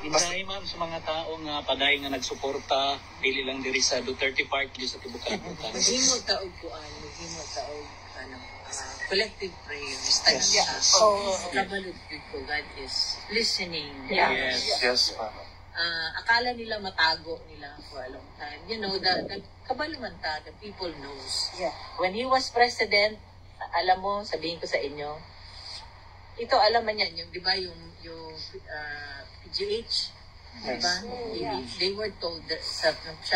Insahay ma'am sa mga tao nga paday nga nagsuporta dili lang diri sa Duterte Park di sa tibukan. Maghimo taog kuan, maghimo taog collective prayers. Kabalod ko, God is listening. Yes. Akala nila matago nila for a long time. You know, the kabalumanta, the people knows. Yeah. When he was president, alam mo, sabihin ko sa inyo, ito alam man yan, yung, di ba, yung PGH, di ba? They were told that sa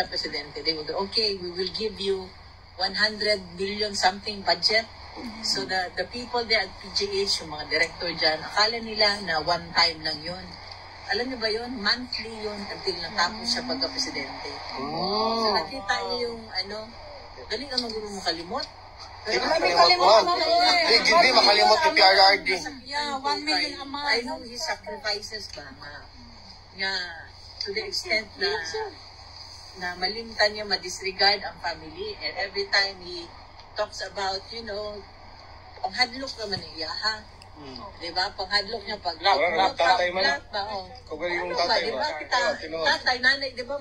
presidente, they would, okay, we will give you 100 billion something budget. So the people there at PGH, yung mga director dyan, akala nila na one time lang yun. Alam niyo ba yun? Monthly yun until natapos siya pagka-presidente. So nakita niyo yung dali ka magulong makalimot. Hindi makalimot yung PRRD. Yeah, 1 million a month. I know his sacrifices ba nga to the extent na malimtan niya, ma-disregard ang family. And every time he talks about, you know, panghadlok naman niya, ha? Diba? Panghadlok niya pag tatay man. Kung yung tatay ba? Tatay, nanay, diba?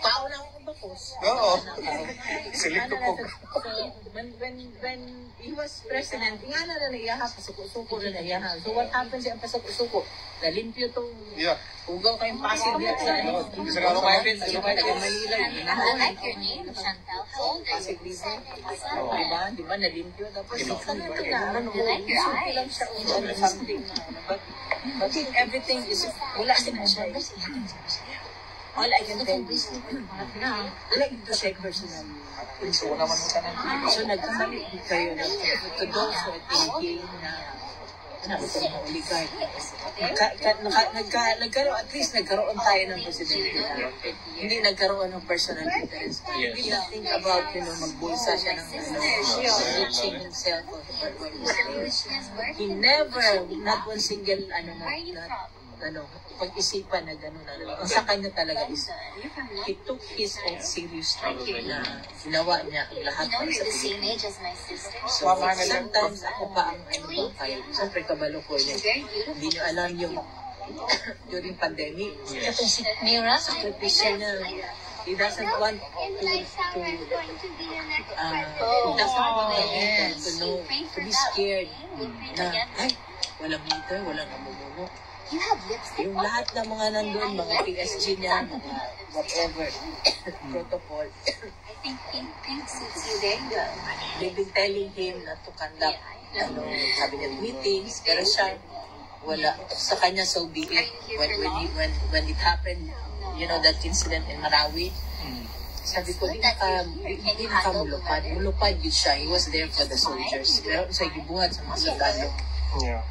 Pao lang ako bakos. Oo. Silip ko. When he was president, nga na iyaha, pasuko-suko na iyaha. So what happened siya ang pasuko-suko? Nalimpyo itong ugaw kayong pasig dito sa Manila. I like your name, Chantel. How old are you? Diba? Nalimpyo. Tapos like your eyes. Something. But everything is, wala din siya. All I can tell you, wala dito siya personally. So nagkamali kayo na to those who are thinking na oligarch. At least nagkaroon tayo ng presidente. Hindi nagkaroon ng personal interest. He didn't think about, magbulsa siya ng reaching himself. He never, not one single, pag-isipan na gano'n. Sa kanya talaga is, he took his own seriously na ginawa niya ang lahat ng sa Pilipinas. So, sometimes ako pa ang kayo. Siyempre, kabalo ko niya. Hindi niyo alam yung during pandemic. Itong si Mira? Sakripisya niya. He doesn't want to know, to be scared na, ay, walang leader, walang namumuno. Yung lahat ng mga nandun, mga PSG niya, whatever, protocol. I think pink suits you very good. They've been telling him not to conduct cabinet meetings, pero siya, wala. Sa kanya, so be it. When it happened, that incident in Marawi, sabi ko, di na mulupad. Mulupad yun siya. He was there for the soldiers. Pero sa gibuhat sa mga soldado. Yeah.